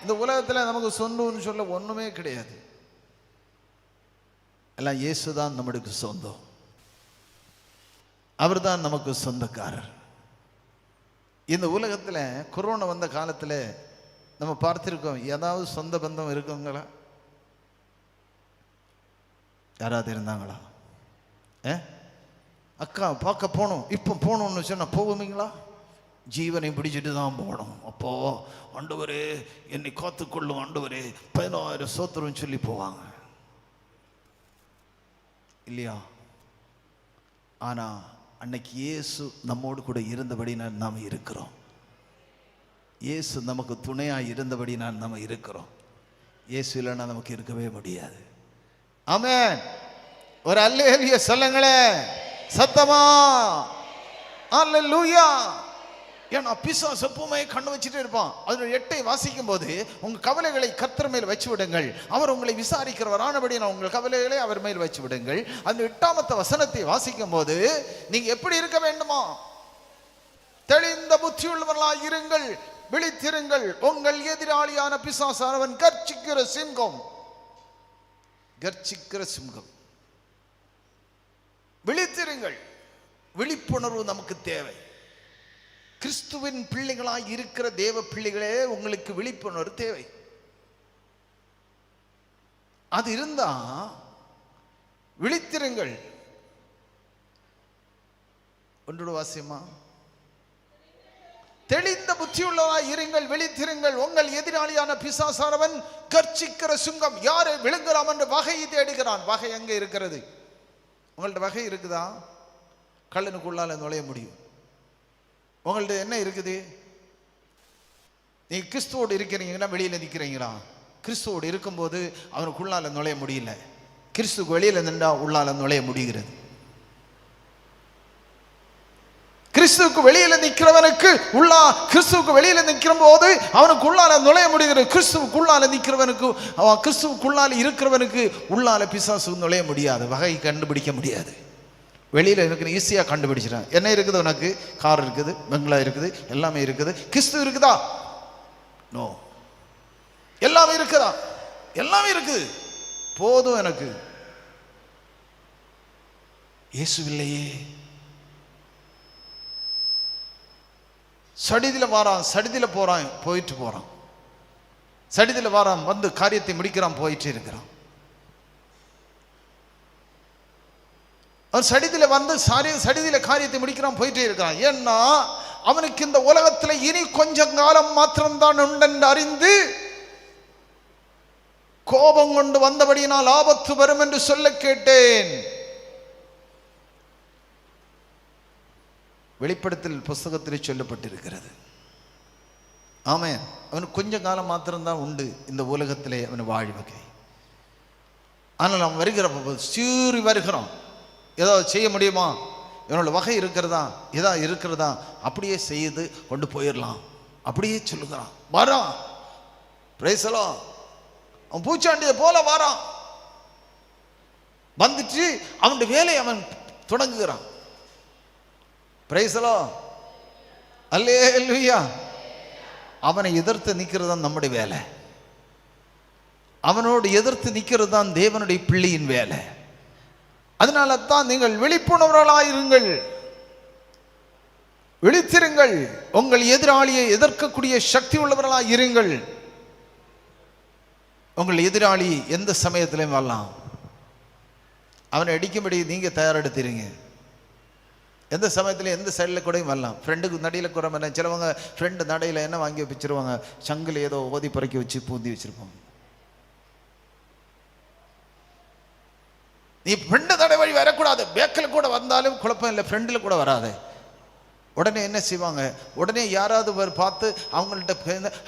இந்த உலகத்தில் நமக்கு சொந்தம்னு சொல்ல ஒன்றுமே கிடையாது. எல்லாம் இயேசு தான் நம்மளுக்கு சொந்தம். அவர் தான் நமக்கு சொந்தக்காரர். இந்த உலகத்தில் கொரோனா வந்த காலத்தில் நம்ம பார்த்துருக்கோம், ஏதாவது சொந்த பந்தம் இருக்குங்களா? யாராவது இருந்தாங்களா? அக்கா பார்க்க போகணும், இப்போ போகணும்னு சொன்னால் போகுவீங்களா? ஜீவனை பிடிச்சிட்டு தான் போகணும். அப்போ ஆண்டவரே என்னை காத்துக்கொள்ளும் ஆண்டவரே 10,000 சோத்திரம் சொல்லி போவாங்க இல்லையா? ஆனால் அன்னைக்கு இயேசு நம்மோடு கூட இருந்தபடி நாம் இருக்கிறோம். இயேசு நமக்கு துணையாக இருந்தபடி நம்ம இருக்கிறோம். இயேசு இல்லைன்னா நமக்கு இருக்கவே முடியாது. ஆமென். ஒரு அல்லேலூயா சொல்லுங்களேன் சத்தமா. அல்லேலூயா. ஏன்னா பிசாசு எப்பவுமே கண்ணு வச்சுட்டே இருப்பான். அதோட 8 வாசிக்கும் போது உங்க கவலைகளை கர்த்தர் மேல் வச்சு விடுங்கள், அவர் உங்களை விசாரிக்கிறவர் ஆனபடி நான் உங்கள் கவலைகளை அவர் மேல் வச்சு விடுங்கள். அந்த 8ஆம் வசனத்தை வாசிக்கும் போது நீங்க எப்படி இருக்க வேண்டுமா? தெளிந்த புத்தியுள்ளவர்களாய் இருங்கள், விழித்திருங்கள், உங்கள் எதிராளியான பிசாசானவன் கர்ச்சிக்கிற சிங்கம். கர்ச்சிக்கிற சிங்கம். விழித்திருங்கள். விழிப்புணர்வு நமக்கு தேவை. கிறிஸ்துவின் பிள்ளைகளாய் இருக்கிற தேவ பிள்ளைகளே, உங்களுக்கு விழிப்புணர்வு தேவை. அது இருந்தா விழித்திருங்கள். ஒன்றோட வாசியமா, தெளிந்த புத்தியுள்ளவராய் இருங்கள், விழித்திருங்கள், உங்கள் எதிராளியான பிசாசானவன் கர்ச்சிக்கிற சிங்கம். யாரை விழுங்கலாம் என்று வகையை தேடுகிறான். வகை எங்க இருக்கிறது? உங்கள்ட்ட வகை இருக்குதா? கல்லனுக்குள்ளால நுழைய முடியும். உங்கள்ட்ட என்ன இருக்குது? நீங்க கிறிஸ்துவோடு இருக்கிறீங்கன்னா வெளியில நிற்கிறீங்களா? கிறிஸ்துவோடு இருக்கும்போது அவனுக்குள்ளால நுழைய முடியல. கிறிஸ்துக்கு வெளியில நின்றா உள்ளால நுழைய முடிகிறது. கிறிஸ்துவுக்கு வெளியில நிற்கிறவனுக்கு கிறிஸ்துவுக்கு வெளியில நிற்கிற போது அவனுக்கு உள்ளால நுழைய முடிகிறது. கிறிஸ்துவுக்குள்ளால நிற்கிறவனுக்கு, கிறிஸ்துவுக்குள்ளால இருக்கிறவனுக்கு உள்ளால பிசாசு நுழைய முடியாது. வகை கண்டுபிடிக்க முடியாது. வெளியில் எனக்கு ஈஸியாக கண்டுபிடிச்சிடறேன். என்ன இருக்குது? உனக்கு கார் இருக்குது, பெங்களா இருக்குது, எல்லாமே இருக்குது. கிறிஸ்து இருக்குதா? நோ. எல்லாமே இருக்குதா? எல்லாமே இருக்குது. போதும் எனக்கு. இயேசு இல்லையே. சடிதில் வாரான், சடிதில் போறான், போயிட்டு போறான். சடிதில் வாரான், வந்து காரியத்தை முடிக்கிறான், போயிட்டு இருக்கிறான். அவன் சடிதில வந்து சடிதில காரியத்தை முடிக்கிறான், போயிட்டே இருக்கான். ஏன்னா அவனுக்கு இந்த உலகத்தில் இனி கொஞ்சம் காலம் மாத்திரம்தான் உண்டென்று அறிந்து கோபம் கொண்டு வந்தபடியினால் ஆபத்து வரும் என்று சொல்ல கேட்டேன். வெளிப்படுத்தல் புஸ்தகத்தில் சொல்லப்பட்டிருக்கிறது. ஆமென். அவனுக்கு கொஞ்சம் காலம் மாத்திரம்தான் உண்டு இந்த உலகத்திலே அவன் வாழ்வகை. ஆனால் அவன் வருகிற சீறி வருகிறான். ஏதாவது செய்ய முடியுமா? இவனோட வகை இருக்கிறதா, ஏதாவது இருக்கிறதா, அப்படியே செய்து கொண்டு போயிடலாம், அப்படியே சொல்லுகிறான். வரான், பிரைசலாம், அவன் பூச்சாண்டியை போல வரான். வந்துட்டு அவனுடைய வேலையை அவன் தொடங்குகிறான். பிரைசலாம், அல்லேலூயா. அவனை எதிர்த்து நிற்கிறது தான் நம்முடைய வேலை. அவனோடு எதிர்த்து நிற்கிறது தான் தேவனுடைய பிள்ளையின் வேலை. அதனால தான் நீங்கள் விழிப்புணர்வுகளாயிருங்கள், விழித்திருங்கள், உங்கள் எதிராளியை எதிர்க்கக்கூடிய சக்தி உள்ளவர்களாய் இருங்கள். உங்கள் எதிராளி எந்த சமயத்திலையும் வரலாம். அவனை அடிக்கும்படி நீங்க தயாரெடுத்துறீங்க. எந்த சமயத்துல எந்த சைடில் கூட வரலாம். ஃப்ரெண்டுக்கு நடையில் குறை. சிலவங்க ஃப்ரெண்டு நடையில் என்ன வாங்கி வச்சிருவாங்க, சங்கில் ஏதோ ஓதி பறக்கி வச்சு பூந்தி வச்சிருப்பாங்க. நீ ஃப்ரெண்டு தடை வழி வரக்கூடாது. பேக்கில் கூட வந்தாலும் குழப்பம் இல்லை, ஃப்ரெண்டில் கூட வராது. உடனே என்ன செய்வாங்க, உடனே யாராவது பார்த்து அவங்கள்ட்ட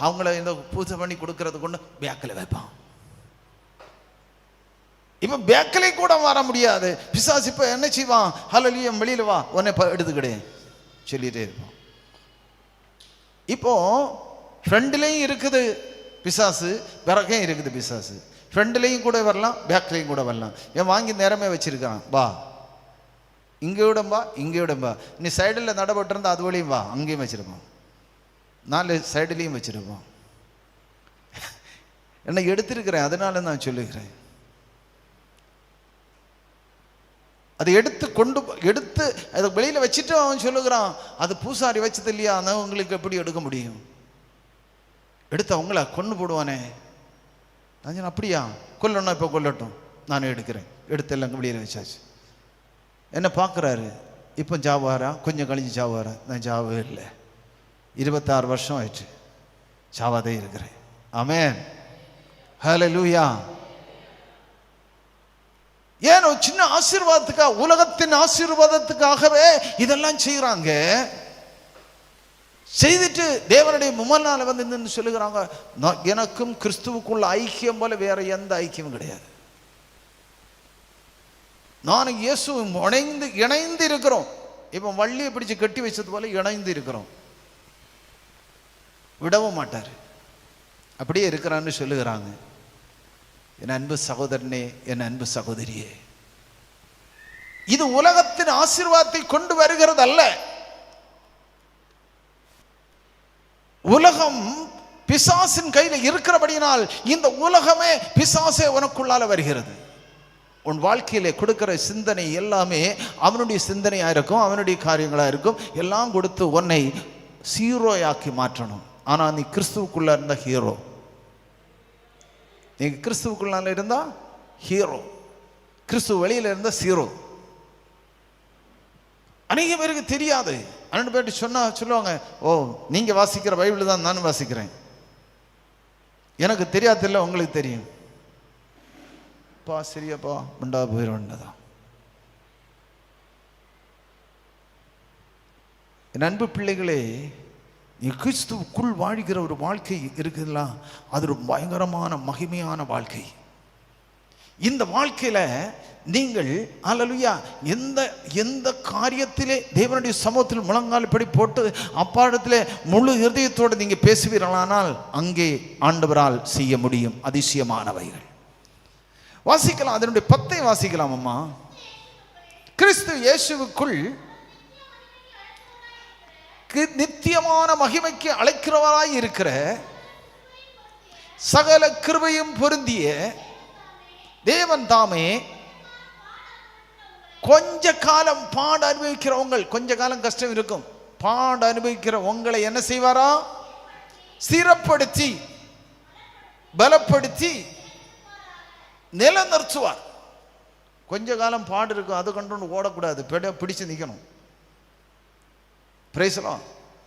அவங்கள இந்த பூஜை பண்ணி கொடுக்கறது கொண்டு பேக்கில் வைப்பான். இப்போ பேக்கிலே கூட வர முடியாது. பிசாசு இப்போ என்ன செய்வான், ஹல்லேலூயா வெளியில் வா, உடனே எடுத்துக்கிடு சொல்லிட்டே இருப்பான். இப்போ ஃப்ரெண்ட்லேயும் இருக்குது பிசாசு, பிறகையும் இருக்குது பிசாசு. ஃப்ரெண்ட்லேயும் கூட வரலாம், பேக்லேயும் கூட வரலாம். ஏன் வாங்கி நேரமே வச்சிருக்கான், வா இங்கேயோடம் வா, இங்கேயோடம் வா. நீ சைடில் நடப்பட்டிருந்தா அது வழியும் வா, அங்கேயும் வச்சிருப்பான். 4 சைடுலேயும் வச்சிருப்பான். என்னை எடுத்திருக்கிறேன், அதனால நான் சொல்லுகிறேன். அதை எடுத்து அதை வெளியில் வச்சுட்டு அவன் சொல்லுகிறான், அது பூசாரி வச்சது இல்லையா, ஆனால் உங்களுக்கு எப்படி எடுக்க முடியும்? எடுத்து அவங்கள கொண்டு போடுவானே. நான் சொன்னேன், அப்படியா, கொல்லணும், இப்போ கொல்லட்டும், நானே எடுக்கிறேன். எடுத்து எல்லாம் வெளியில் வச்சாச்சு. என்ன பார்க்குறாரு, இப்போ ஜாவாரா, கொஞ்சம் கழிஞ்சு ஜாவாரா? நான் ஜாவே இல்லை, 26 வருஷம் ஆயிடுச்சு, ஜாவாதே இருக்கிறேன். ஆமென், ஹல்லேலூயா. ஏன் ஒரு சின்ன ஆசீர்வாதத்துக்காக, உலகத்தின் ஆசீர்வாதத்துக்காகவே இதெல்லாம் செய்யறாங்க. செய்துட்டு தேவனுடைய முன்னால வந்து சொல்லுகிறாங்க, எனக்கும் கிறிஸ்துவுக்குள்ள ஐக்கியம் போல வேற எந்த ஐக்கியமும் கிடையாது. நானும் இயேசுவும் இணைந்து இருக்கிறோம். இப்ப வள்ளியை பிடிச்சு கட்டி வச்சது போல இணைந்து இருக்கிறோம். விடவும் மாட்டார், அப்படியே இருக்கிறான்னு சொல்லுகிறாங்க. என் அன்பு சகோதரனே, என் அன்பு சகோதரியே, இது உலகத்தின் ஆசீர்வாதத்தை கொண்டு வருகிறது அல்ல. உலகம் பிசாசின் கையில் இருக்கிறபடியினால் இந்த உலகமே பிசாசே உனக்குள்ளால வருகிறது. உன் வாழ்க்கையிலே கொடுக்கிற சிந்தனை எல்லாமே அவனுடைய சிந்தனையா இருக்கும், அவனுடைய காரியங்களா இருக்கும். எல்லாம் கொடுத்து உன்னை ஹீரோயாக்கி மாற்றணும். ஆனா நீ கிறிஸ்துவுக்குள்ள இருந்த ஹீரோ. நீங்க கிறிஸ்துவுக்குள்ளால இருந்தா ஹீரோ, கிறிஸ்துவ வெளியில இருந்த ஜீரோ. அநேக பேருக்கு தெரியாது. அண்ணன் பேட்டு சொல்லுவாங்க, ஓ நீங்க வாசிக்கிற பைபிள் தான் நானும் வாசிக்கிறேன், எனக்கு தெரியாதில்ல, உங்களுக்கு தெரியும். பா சரியப்பா உண்டா போயிடும்தான். என் அன்பு பிள்ளைகளே, நீ கிறிஸ்துவுக்குள் வாழ்கிற ஒரு வாழ்க்கை இருக்குதுல்ல, அது ஒரு பயங்கரமான மகிமையான வாழ்க்கை. இந்த வாழ்க்கையில நீங்கள் அல்லேலூயா எந்த காரியத்திலே தேவனுடைய சமூகத்தில் முழங்கால் படி போட்டு அப்பாடத்திலே முழு இருதயத்தோடு நீங்க பேசுவீர்களானால் அங்கே ஆண்டவரால் செய்ய முடியும் அதிசயமானவைகள். வாசிக்கலாம், அதனுடைய 10 வாசிக்கலாம். அம்மா, கிறிஸ்து இயேசுவுக்குள் நித்தியமான மகிமைக்கு அழைக்கிறவராய் இருக்கிற சகல கிருபையும் பொருந்திய தேவன் தாமே கொஞ்ச காலம் பாட அனுபவிக்கிறவங்க, கொஞ்ச காலம் கஷ்டம் இருக்கும், பாட அனுபவிக்கிற உங்களை என்ன செய்வாரா? ஸ்திரப்படுத்தி பலப்படுத்தி நிலநிறுத்துவார். கொஞ்ச காலம் பாடு இருக்கும், அது கண்டு ஓடக்கூடாது, பிடிச்சு நிற்கணும். பிரைஸ்லாம்.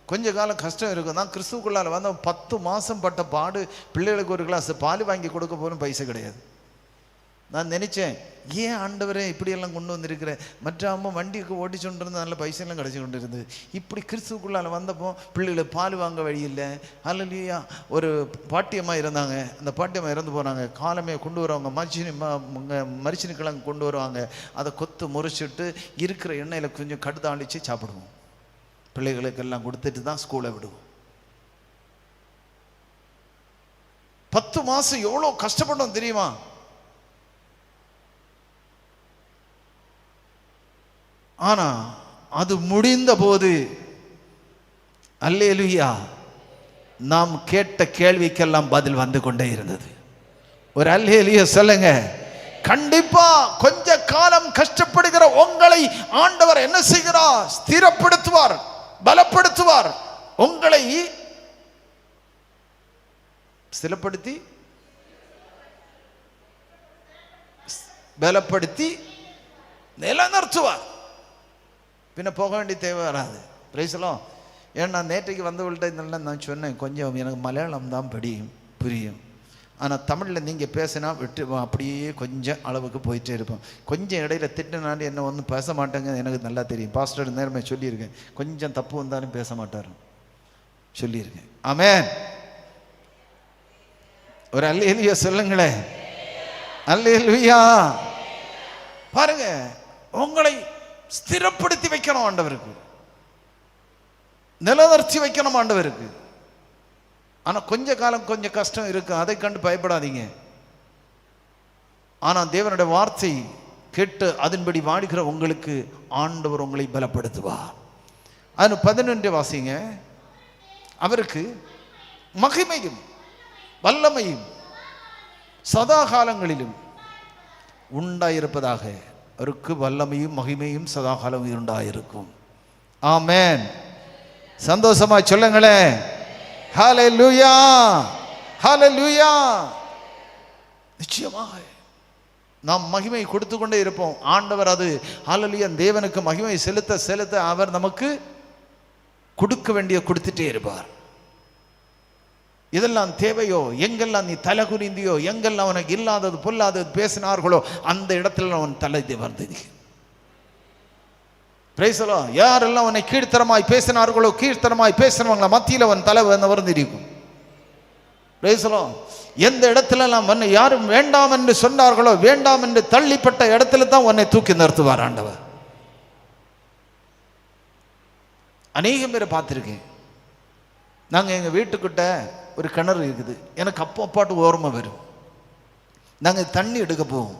கொஞ்ச காலம் கஷ்டம் இருக்கும் தான். கிறிஸ்துவுக்குள்ளால வந்து 10 மாதம் பட்ட பாடு, பிள்ளைகளுக்கு ஒரு கிளாஸ் பால் வாங்கி கொடுக்க போலும் பைசா கிடையாது. நான் நினைச்சேன், ஏன் ஆண்டவரே இப்படியெல்லாம் கொண்டு வந்திருக்கிறேன், மற்ற அம்மா வண்டிக்கு ஓட்டிச்சுட்டு இருந்தால் நல்ல பைசெல்லாம் கிடச்சி கொண்டு இருந்தது. இப்படி கிறிஸ்துவுக்குள்ளால வந்தப்போ பிள்ளைகளுக்கு பால் வாங்க வழி இல்லை. அல்லேலூயா. ஒரு பாட்டியம்மா இருந்தாங்க, அந்த பாட்டியம்மா இறந்து போனாங்க. காலமே கொண்டு வருவாங்க, மரிச்சினி கிழங்கு கொண்டு வருவாங்க, அதை கொத்து முறிச்சிட்டு இருக்கிற எண்ணெயில் கொஞ்சம் கடுதாளிச்சு சாப்பிடுவோம். பிள்ளைகளுக்கெல்லாம் கொடுத்துட்டு தான் ஸ்கூலை விடுவோம். 10 மாதம் எவ்வளோ கஷ்டப்பட்டோம் தெரியுமா? ஆனா அது முடிந்த போது அல்லேலூயா, நாம் கேட்ட கேள்விக்கெல்லாம் பதில் வந்து கொண்டே இருந்தது. ஒரு அல்லேலூயா சொல்லுங்க. கண்டிப்பா கொஞ்ச காலம் கஷ்டப்படுகிற உங்களை ஆண்டவர் என்ன செய்கிறார்? ஸ்திரப்படுத்துவார், பலப்படுத்துவார். உங்களை ஸ்திரப்படுத்தி பலப்படுத்தி நிலநிறுத்துவார். பின்ன போக வேண்டிய தேவை வராது. பிரைஸ்லாம். ஏன்னா நேற்றைக்கு வந்தவள்கிட்ட நான் சொன்னேன், கொஞ்சம் எனக்கு மலையாளம் தான் புரியும், ஆனால் தமிழில் நீங்கள் பேசினா விட்டு அப்படியே கொஞ்சம் அளவுக்கு போயிட்டே இருப்போம். கொஞ்சம் இடையில திட்டினாலும் என்ன ஒன்றும் பேச மாட்டேங்க, எனக்கு நல்லா தெரியும். பாஸ்டர் நேரமே சொல்லியிருக்கேன், கொஞ்சம் தப்பு வந்தாலும் பேச மாட்டார் சொல்லியிருக்கேன். ஆமென். ஒரு அல்லேலூயா சொல்லுங்களேன். அல்லேலூயா. பாருங்க, உங்களை ஸ்திரப்படுத்தி வைக்கணும் ஆண்டவருக்கு, நிலநிறுத்தி வைக்கணும் ஆண்டவருக்கு. ஆனா கொஞ்ச காலம் கொஞ்சம் கஷ்டம் இருக்கு, அதை கண்டு பயப்படாதீங்க. ஆனா தேவனுடைய வார்த்தை கேட்டு அதன்படி வாழ்கிற உங்களுக்கு ஆண்டவர் உங்களை பலப்படுத்துவார். அது 11 வாசிங்க. அவருக்கு மகிமையும் வல்லமையும் சதா காலங்களிலும் உண்டாயிருப்பதாக. அவருக்கு வல்லமையும் மகிமையும் சதா காலம் உண்டாயிருக்கும். ஆமென். சந்தோஷமா சொல்லுங்களேன். ஹல்லேலூயா, ஹல்லேலூயா. நிச்சயமாக நாம் மகிமை கொடுத்து கொண்டே இருப்போம். ஆண்டவர் அது ஹல்லேலூயா தேவனுக்கு மகிமை செலுத்த செலுத்த அவர் நமக்கு கொடுக்க வேண்டிய கொடுத்துட்டே இருப்பார். இதெல்லாம் தேவையோ, எங்கெல்லாம் நீ தலை குனிந்தியோ, எங்கெல்லாம் உனக்கு இல்லாதது பொல்லாதது பேசினார்களோ அந்த இடத்துல அவன் தலை வந்தது. பிரைசலோ. யாரெல்லாம் உன்னை கீழ்த்தரமாய் பேசினார்களோ, கீழ்த்தரமாய் பேசினவங்கள மத்தியில் அவன் தலை வந்திருக்கும். பிரைசலோ. எந்த இடத்துல உன்னை யாரும் வேண்டாம் என்று சொன்னார்களோ, வேண்டாம் என்று தள்ளிப்பட்ட இடத்துல தான் உன்னை தூக்கி நிறுத்துவார் ஆண்டவர். அநேகம் பேரை பார்த்துருக்கேன். நாங்கள் எங்கள் வீட்டுக்கிட்ட ஒரு கிணறு இருக்குது. எனக்கு அப்போ அப்பாட்டு ஓர்மை வரும். நாங்கள் தண்ணி எடுக்க போவோம்.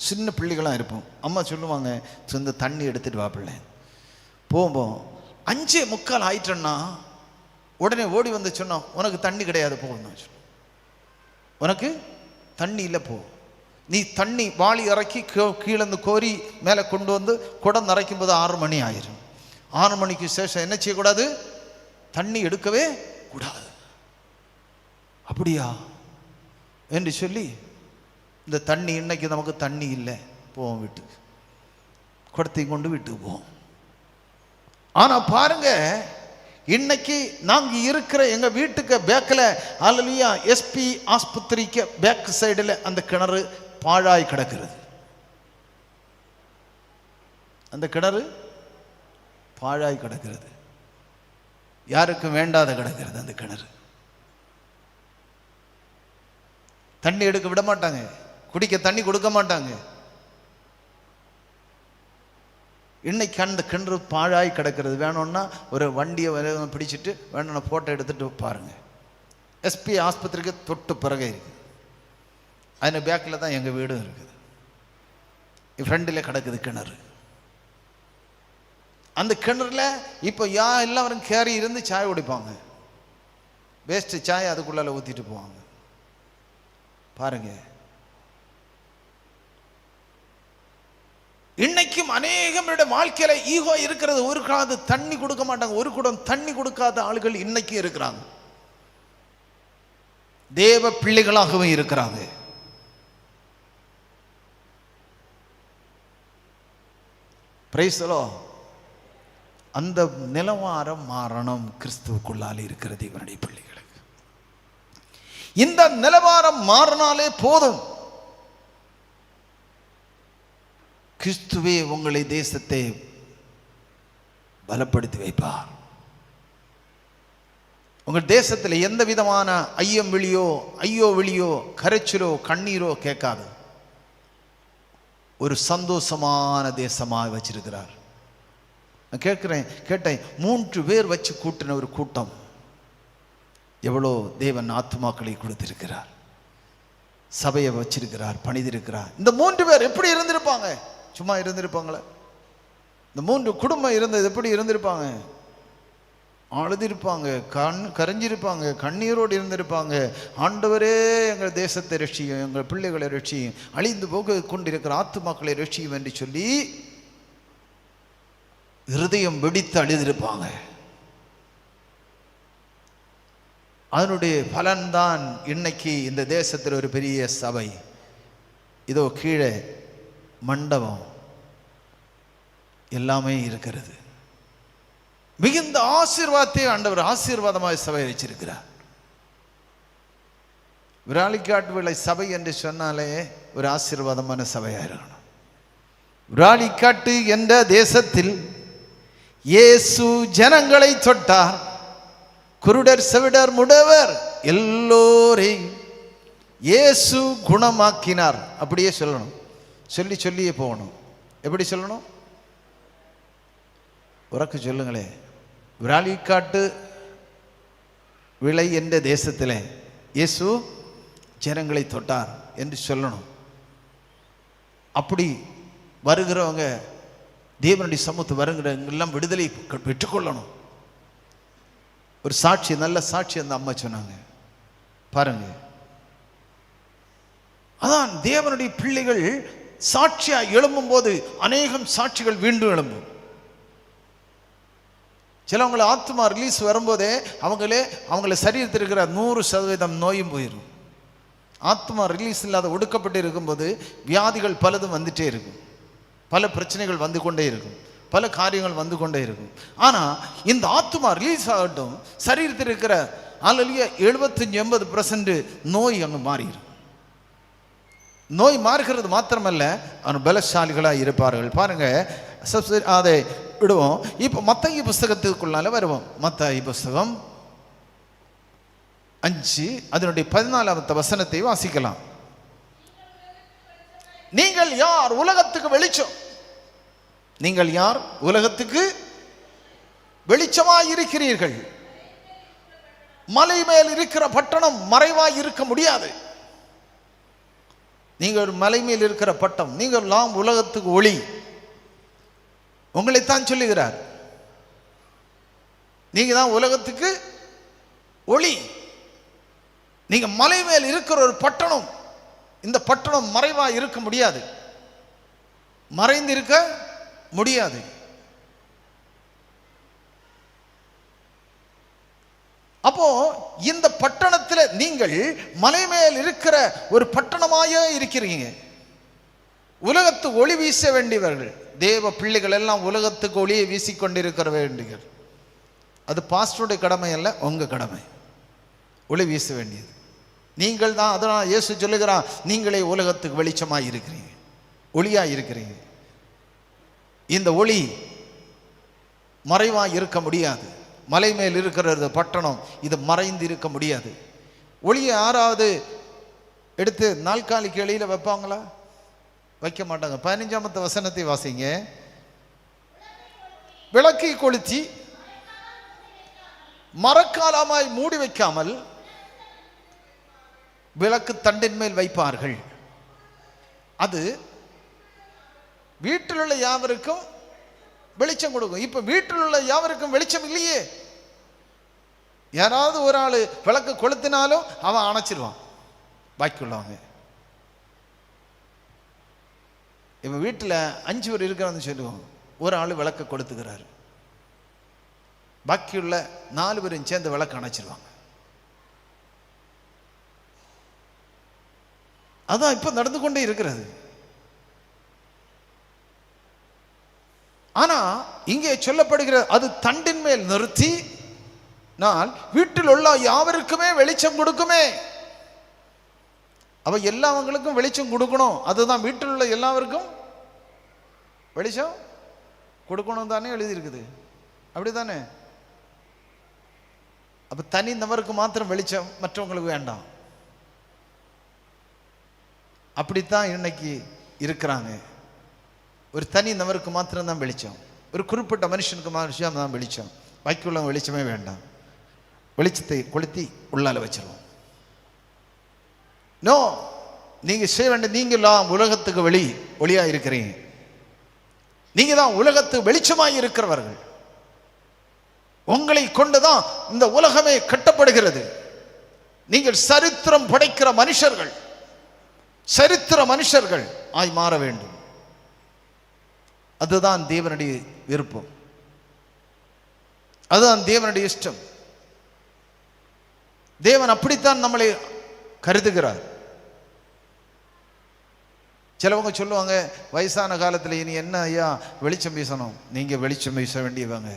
சின்ன பிள்ளைகளாக இருப்போம். அம்மா சொல்லுவாங்க, இந்த தண்ணி எடுத்துகிட்டு வா பிள்ளை. போவோம். 5:45 ஆயிட்டோன்னா உடனே ஓடி வந்து சொன்னோம், உனக்கு தண்ணி கிடையாது போகணும். உனக்கு தண்ணி இல்லை, போ. நீ தண்ணி வாளி இறக்கி கீழேருந்து கோரி மேலே கொண்டு வந்து குடம் நிறைக்கும் போது 6 மணி ஆயிரும். 6 மணிக்கு சேஷம் என்ன செய்யக்கூடாது? தண்ணி எடுக்கவே கூடாது. அப்படியா என்று சொல்லி இந்த தண்ணி இன்னைக்கு நமக்கு தண்ணி இல்லை, போவோம் வீட்டுக்கு. குடத்தையும் கொண்டு வீட்டுக்கு போவோம். ஆனால் பாருங்க, இன்னைக்கு நாங்கள் இருக்கிற எங்கள் வீட்டுக்கு பேக்கில் ஹல்லேலூயா எஸ்பி ஆஸ்பத்திரிக்கு பேக் சைடில் அந்த கிணறு பாழாய் கிடக்கிறது. அந்த கிணறு பாழாய் கிடக்கிறது. யாருக்கும் வேண்டாத கிடக்கிறது அந்த கிணறு. தண்ணி எடுக்க விட மாட்டாங்க, குடிக்க தண்ணி கொடுக்க மாட்டாங்க. இன்னைக்கு அந்த கிணறு பாழாய் கிடக்கிறது. வேணும்னா ஒரு வண்டியை பிடிச்சிட்டு வேணும்னா ஃபோட்டோ எடுத்துகிட்டு பாருங்க. எஸ்பி ஆஸ்பத்திரிக்கு தொட்டு பிறகு இருக்குது. அதில் பேக்கில் தான் எங்கள் வீடும் இருக்குது. ஃப்ரெண்டில் கிடக்குது கிணறு. அந்த கிணறுல இப்போ எல்லாரும் கேரி இருந்து சாய் குடிப்பாங்க. வேஸ்ட்டு சாய் அதுக்குள்ளால ஊற்றிட்டு போவாங்க. பாருங்க, இன்னைக்கும் அநேகமுடைய வாழ்க்கையில ஈகோ இருக்கிறது. ஒரு காது தண்ணி கொடுக்க மாட்டாங்க. ஒரு குடம் தண்ணி கொடுக்காத ஆளுகள் இன்னைக்கு இருக்கிறாங்க. தேவ பிள்ளைகளாகவும் இருக்கிறாங்க. Price the Lord. அந்த நிலவாரம் மாறணும் கிறிஸ்துவுக்குள்ளால் இருக்கிற தேவனுடைய பிள்ளைகளுக்கு. இந்த நிலவாரம் மாறினாலே போதும். கிறிஸ்துவே உங்களை தேசத்தை பலப்படுத்தி வைப்பார். உங்கள் தேசத்தில் எந்த விதமான ஐயம் விழியோ ஐயோ விழியோ கரைச்சலோ கண்ணீரோ கேட்காது. ஒரு சந்தோஷமான தேசமாக வச்சிருக்கிறார். நான் கேட்டேன் 3 பேர் வச்சு கூட்டின ஒரு கூட்டம் எவ்வளோ தேவன் ஆத்துமாக்களை கொடுத்திருக்கிறார். சபையை வச்சிருக்கிறார், பணிதிருக்கிறார். இந்த 3 பேர் எப்படி இருந்திருப்பாங்க? சும்மா இருந்திருப்பாங்களே? இந்த 3 குடும்பம் இருந்தது எப்படி இருந்திருப்பாங்க? அழுதிருப்பாங்க, கரைஞ்சிருப்பாங்க, கண்ணீரோடு இருந்திருப்பாங்க. ஆண்டவரே எங்கள் தேசத்தை ரட்சியும், எங்கள் பிள்ளைகளை ரட்சியும், அழிந்து போக கொண்டிருக்கிற ஆத்துமாக்களை ரட்சியும் என்று சொல்லி இருதயம் வெடித்து அழுதிருப்பாங்க. அதனுடைய பலன்தான் இன்னைக்கு இந்த தேசத்தில் ஒரு பெரிய சபை. இதோ கீழே மண்டபம் எல்லாமே இருக்கிறது. மிகுந்த ஆசீர்வாதத்தை ஆண்டவர் ஆசீர்வாதமாக சபை வச்சிருக்கிறார். விராலிக்காட்டு விளை சபை என்று சொன்னாலே ஒரு ஆசீர்வாதமான சபையாக இருக்கணும். விராலிக்காட்டு என்ற தேசத்தில் இயேசு ஜனங்களை தொட்டார். குருடர் செவிடர் முடவர் எல்லோரையும் இயேசு குணமாக்கினார். அப்படியே சொல்லணும். சொல்லியே போகணும். எப்படி சொல்லணும்? உறக்க சொல்லுங்களே. விராலிக்காட்டு விளை என்ற தேசத்தில் இயேசு ஜனங்களை தொட்டார் என்று சொல்லணும். அப்படி வருகிறவங்க தேவனுடைய சமூகத்து வருகிறவங்க எல்லாம் விடுதலை பெற்றுக்கொள்ளணும். ஒரு சாட்சி, நல்ல சாட்சி அந்த அம்மா சொன்னாங்க. பாருங்க, அதான் தேவனுடைய பிள்ளைகள் சாட்சியா எழும்பும் போது அநேகம் சாட்சிகள் வீண்டும் எழும்பும். சிலவங்களை ஆத்மா ரிலீஸ் வரும்போதே அவங்கள சரீரத்தில் இருக்கிற 100% நோயும் போயிடும். ஆத்மா ரிலீஸ் இல்லாத ஒடுக்கப்பட்டு இருக்கும்போது வியாதிகள் பலதும் வந்துட்டே இருக்கும், பல பிரச்சனைகள் வந்து கொண்டே இருக்கும், பல காரியங்கள் வந்து கொண்டே இருக்கும். ஆனால் இந்த ஆத்மா ரிலீஸ் ஆகட்டும், சரீரத்தில் இருக்கிற 75-80% நோய் அங்கே மாறிடும். நோய் மாறுகிறது மாத்திரமல்ல, அவன் பலசாலிகளாக இருப்பார்கள். பாருங்க, அதை விடுவோம். இப்போ மத்தேயு புஸ்தகத்துக்குள்ளால வருவோம். மத்தேயு புஸ்தகம் 5 அதனுடைய 14வது வசனத்தை வாசிக்கலாம். நீங்கள் யார்? உலகத்துக்கு வெளிச்சம். நீங்கள் யார்? உலகத்துக்கு வெளிச்சமாய் இருக்கிறீர்கள். மலை மேல் இருக்கிற பட்டணம் மறைவாய் இருக்க முடியாது. நீங்கள் மலை மேல் இருக்கிற பட்டம், நீங்கள் எல்லாம் உலகத்துக்கு ஒளி. உங்களைத்தான் சொல்லுகிறார், நீங்க தான் உலகத்துக்கு ஒளி. நீங்க மலை மேல் இருக்கிற ஒரு பட்டணம். இந்த பட்டணம் மறைவா இருக்க முடியாது, மறைந்து இருக்க முடியாது. அப்போ இந்த பட்டணத்தில் நீங்கள் மலை மேல் இருக்கிற ஒரு பட்டணமாயே இருக்கிறீங்க. உலகத்து ஒளி வீச வேண்டியவர்கள். தேவ பிள்ளைகள் எல்லாம் உலகத்துக்கு ஒளியை வீசிக்கொண்டிருக்கிற வேண்டியவர். அது பாஸ்டருடைய கடமை அல்ல, உங்க கடமை. ஒளி வீச வேண்டியது நீங்கள் தான். அதனால் இயேசு சொல்லுகிறான், நீங்களே உலகத்துக்கு வெளிச்சமாக இருக்கிறீங்க, ஒளியாக இருக்கிறீங்க. இந்த ஒளி மறைவாக இருக்க முடியாது. மலை மேல் இருக்கிற பட்டணம் இது மறைந்து இருக்க முடியாது. ஒளியை யாராவது எடுத்து நாற்காலிக்கு எளியில் வைப்பாங்களா? வைக்க மாட்டாங்க. 15வது வசனத்தை வாசிங்க. விளக்கை கொளுத்தி மரக்காலமாய் மூடி வைக்காமல் விளக்கு தண்டின் மேல் வைப்பார்கள். அது வீட்டில் உள்ள யாவருக்கும் வெளிச்சம் கொடுக்கும். இப்ப வீட்டில் உள்ள யாவருக்கும் வெளிச்சம் இல்லையே. யாராவது ஒரு ஆள் விளக்கு கொளுத்தினாலும் அவன் அணைச்சிருவான், பாக்கி உள்ளவங்க. இப்ப வீட்டில் 5 பேர் இருக்கிறான்னு சொல்லுவோம், ஒரு ஆள் விளக்க கொளுத்துக்கிறாரு, பாக்கியுள்ள 4 பேரும் சேர்ந்து விளக்கு அணைச்சிருவாங்க. அதான் இப்ப நடந்து கொண்டே இருக்கிறது. ஆனா இங்கே சொல்லப்படுகிற அது தண்டின் மேல் நிறுத்தி நான் வீட்டில் உள்ள யாவருக்குமே வெளிச்சம் கொடுக்குமே. அவ எல்லாவங்களுக்கும் வெளிச்சம் கொடுக்கணும். அதுதான் வீட்டில் உள்ள எல்லாருக்கும் வெளிச்சம் கொடுக்கணும் தானே எழுதியிருக்குது, அப்படித்தானே? அப்ப தனி நபருக்கு மாத்திரம் வெளிச்சம், மற்றவங்களுக்கு வேண்டாம். அப்படித்தான் இன்னைக்கு இருக்கிறாங்க. ஒரு தனி நபருக்கு மாத்திரம்தான் வெளிச்சம், ஒரு குறிப்பிட்ட மனுஷனுக்கு மாத்திரம் தான் வெளிச்சம், பாக்கியுள்ள வெளிச்சமே வேண்டாம். வெளிச்சத்தை கொளுத்தி உள்ளால வச்சிருவோம். நோ, நீங்க செய்ய வேண்டிய, நீங்களாம் உலகத்துக்கு ஒளியா இருக்கிறீங்க. நீங்க தான் உலகத்துக்கு வெளிச்சமாய் இருக்கிறவர்கள். உங்களை கொண்டுதான் இந்த உலகமே கட்டப்படுகிறது. நீங்கள் சரித்திரம் படைக்கிற மனுஷர்கள், சரித்திர மனுஷர்கள் ஆய் மாற வேண்டும். அதுதான் தேவனுடைய விருப்பம், அதுதான் தேவனுடைய இஷ்டம். தேவன் அப்படித்தான் நம்மளை கருதுகிறார். சிலவங்க சொல்லுவாங்க, வயசான காலத்தில் இனி என்ன ஐயா வெளிச்சம் வீசணும். நீங்க வெளிச்சம் வீச வேண்டியவங்க.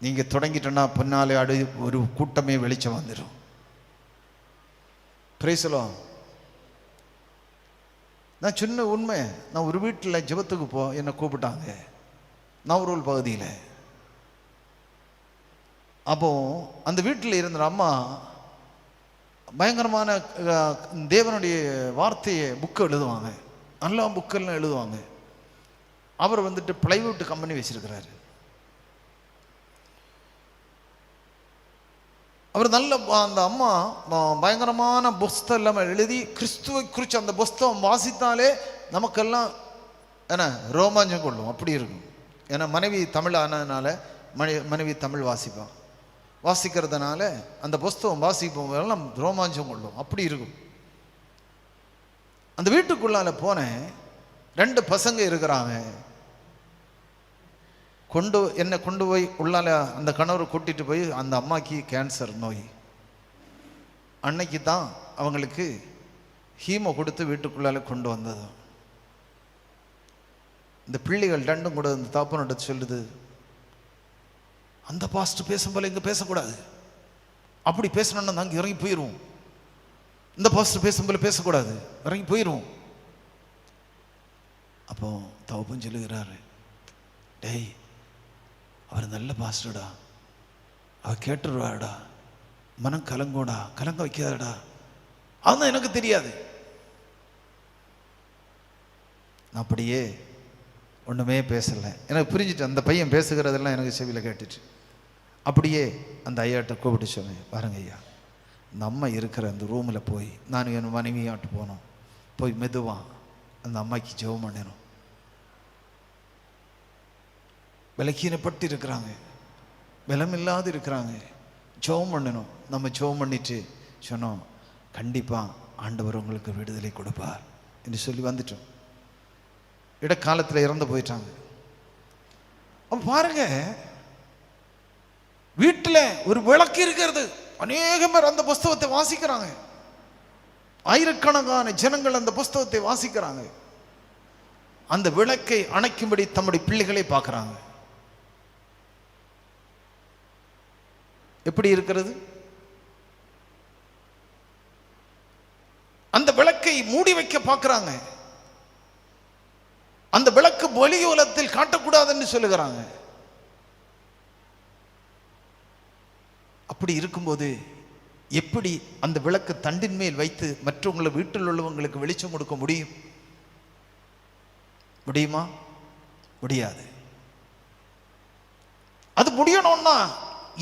நீங்க தொடங்கிட்டோன்னா பின்னாலே ஒரு கூட்டமே வெளிச்சம் வந்துடும். Price the Lord. நான் சின்ன உண்மை, நான் ஒரு வீட்டில் ஜெபத்துக்கு என்னை கூப்பிட்டாங்க, நவரூல் பகுதியில். அப்போ அந்த வீட்டில் இருந்த அம்மா பயங்கரமான தேவனுடைய வார்த்தையை புக்கு எழுதுவாங்க, நல்லா புக்கெல்லாம் எழுதுவாங்க. அவர் வந்துட்டு பிளைவுட் கம்பெனி வச்சிருக்கிறாரு. அவர் நல்ல, அந்த அம்மா பயங்கரமான புஸ்தகம் இல்லாமல் எழுதி கிறிஸ்துவை குறித்து அந்த புஸ்தகம் வாசித்தாலே நமக்கெல்லாம் என்ன ரோமாஞ்சம் கொள்ளும், அப்படி இருக்கும். ஏன்னா மனைவி தமிழ் ஆனதுனால மனைவி தமிழ் வாசிக்கிறதுனால அந்த புஸ்தகம் வாசிப்போம் எல்லாம் ரோமாஞ்சம் கொள்ளும், அப்படி இருக்கும். அந்த வீட்டுக்குள்ளால போனேன். 2 பசங்க இருக்கிறாங்க. என்னை கொண்டு போய் உள்ளால அந்த கணவரை கூட்டிட்டு போய், அந்த அம்மாக்கு கேன்சர் நோய். அன்னைக்கு தான் அவங்களுக்கு ஹீமோ கொடுத்து வீட்டுக்குள்ளால கொண்டு வந்தது. இந்த பிள்ளைகள் 2ம் கூட இந்த தாப்பனோட சொல்லுது, அந்த பாஸ்ட் பேசும் போல இங்கே பேசக்கூடாது, அப்படி பேசணும்னா நாங்கள் இறங்கி போயிடுவோம். இந்த பாஸ்ட் பேசும் போல பேசக்கூடாது, இறங்கி போயிடுவோம். அப்போ தவப்பும் சொல்லுகிறாரு, டேய் அவர் நல்ல பாஸ்டர்டா, அவர் கேட்டுருவாடா, மனம் கலங்கோடா, கலங்க வைக்காதடா. அதுதான் எனக்கு தெரியாது. நான் அப்படியே ஒன்றுமே பேசலை. எனக்கு புரிஞ்சிட்டு அந்த பையன் பேசுகிறதெல்லாம் எனக்கு செவியில் கேட்டுச்சு. அப்படியே அந்த ஐயாட்ட கூப்பிட்டு சொன்னேன், பாருங்க ஐயா, இந்த அம்மா இருக்கிற அந்த ரூமில் போய் நான் என் மனைவியாட்டு போனோம். போய் மெதுவாக அந்த அம்மாய்க்கு ஜெபம் பண்ணணும். விலக்கீனப்பட்டு இருக்கிறாங்க, பலமில்லாது இருக்கிறாங்க, ஜெபம் பண்ணணும். நம்ம ஜெபம் பண்ணிட்டு சொன்னோம், கண்டிப்பாக ஆண்டவர் உங்களுக்கு விடுதலை கொடுப்பார் என்று சொல்லி வந்துட்டோம். இடைக்காலத்தில் இறந்து போயிட்டாங்க. அப்போ பாருங்க, வீட்டில் ஒரு விளக்கு இருக்கிறது. அநேக பேர் அந்த புஸ்தகத்தை வாசிக்கிறாங்க. ஆயிரக்கணக்கான ஜனங்கள் அந்த புஸ்தகத்தை வாசிக்கிறாங்க. அந்த விளக்கை அணைக்கும்படி தம்முடைய பிள்ளைகளை பார்க்கிறாங்க. எப்படி இருக்கிறது? அந்த விளக்கை மூடி வைக்க பார்க்கிறாங்க. அந்த விளக்கு ஒளியோலத்தில் காட்டக்கூடாதுன்னு சொல்லுகிறாங்க. அப்படி இருக்கும்போது எப்படி அந்த விளக்கு தண்டின் மேல் வைத்து மற்றவங்களை வீட்டில் உள்ளவங்களுக்கு வெளிச்சம் கொடுக்க முடியும்? முடியுமா? முடியாது. அது முடியணும்னா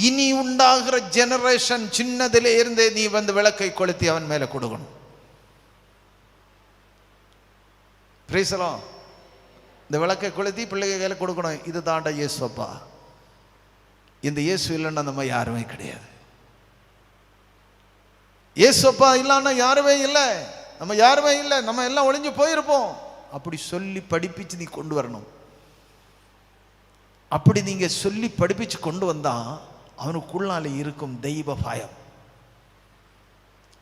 இனி உண்டாகிற ஜெனரேஷன் சின்னதிலே இருந்தே நீ வந்து விளக்கை கொளுத்தி அவன் மேல கொடுக்கணும். பிரேசலாம். இந்த விளக்கை கொளுத்தி பிள்ளைகள் கையில் கொடுக்கணும். இது தாண்டா இயேசு அப்பா. இந்த இயேசு இல்லைன்னா நம்ம யாருமே கிடையாது. இயேசு அப்பா இல்லைன்னா யாருமே இல்லை, நம்ம யாருமே இல்லை, நம்ம எல்லாம் ஒளிஞ்சு போயிருப்போம். அப்படி சொல்லி படிப்பிச்சு நீ கொண்டு வரணும். அப்படி நீங்க சொல்லி படிப்பிச்சு கொண்டு வந்தா அவனுக்குள்ளால இருக்கும் தெய்வ பயம்.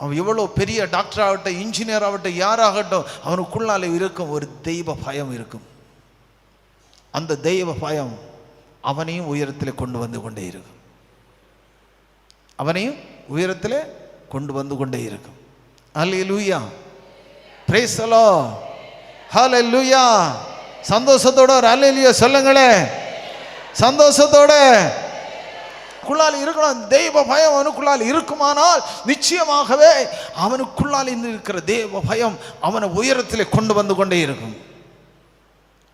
அவன் எவ்வளோ பெரிய டாக்டர் ஆகட்டும், இன்ஜினியர் ஆகட்டும், யாராகட்டும், அவனுக்குள்ளால இருக்கும் ஒரு தெய்வ பயம் இருக்கும். அந்த தெய்வ பயம் அவனையும் உயரத்தில் கொண்டு வந்து கொண்டே இருக்கும். அவனையும் உயரத்தில் கொண்டு வந்து கொண்டே இருக்கும். ஹல்லேலூயா, பிரைஸ் தி லார்ட், ஹல்லேலூயா. சந்தோஷத்தோட ஒரு ஹல்லேலூயா சொல்லுங்களே, சந்தோஷத்தோட. குள்ளால் இருக்கணும். தெய்வ பயம் அவனுக்குள்ளால் இருக்குமானால் நிச்சயமாகவே அவனுக்குள்ளால் இருக்கிற தெய்வ பயம் அவனை உயரத்தில் கொண்டு வந்து கொண்டே இருக்கும்.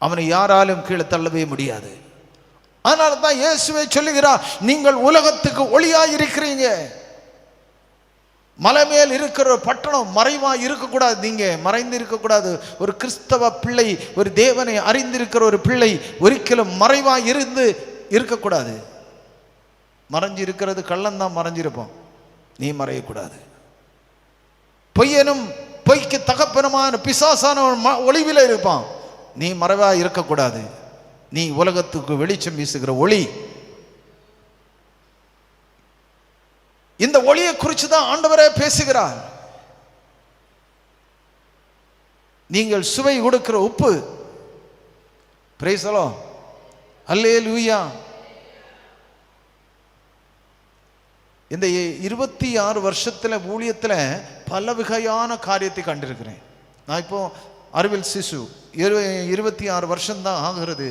அவனை யாராலும் கீழே தள்ளவே முடியாது. அதனால தான் இயேசுவே சொல்லுகிறார், நீங்கள் உலகத்துக்கு ஒளியாய் இருக்கிறீங்க. மலை மேல் இருக்கிற பட்டணம் மறைவா இருக்கக்கூடாது. நீங்க மறைந்து இருக்கக்கூடாது. ஒரு கிறிஸ்தவ பிள்ளை, ஒரு தேவனை அறிந்திருக்கிற ஒரு பிள்ளை ஒரிக்கலும் மறைவா இருந்து இருக்கக்கூடாது. மறைஞ்சு இருக்கிறது கள்ளந்தான் மறைஞ்சிருப்போம். நீ மறையக்கூடாது. பொய்யனும் பொய்க்கு தகப்பனுமான பிசாசான ஒளிவில் இருப்பான். நீ மறைவா இருக்கக்கூடாது. நீ உலகத்துக்கு வெளிச்சம் வீசுகிற ஒளி. இந்த ஒளியை குறித்து தான் ஆண்டவரே பேசுகிறார். நீங்கள் சுவை கொடுக்கிற உப்பு. பிரைஸ் தி லார்ட், ஹல்லேலூயா. இந்த 26 வருஷத்துல ஊழியத்தில் பல வகையான காரியத்தை கண்டிருக்கிறேன். நான் இப்போ அறிவில் சிசு 26 வருஷம்தான் ஆகிறது.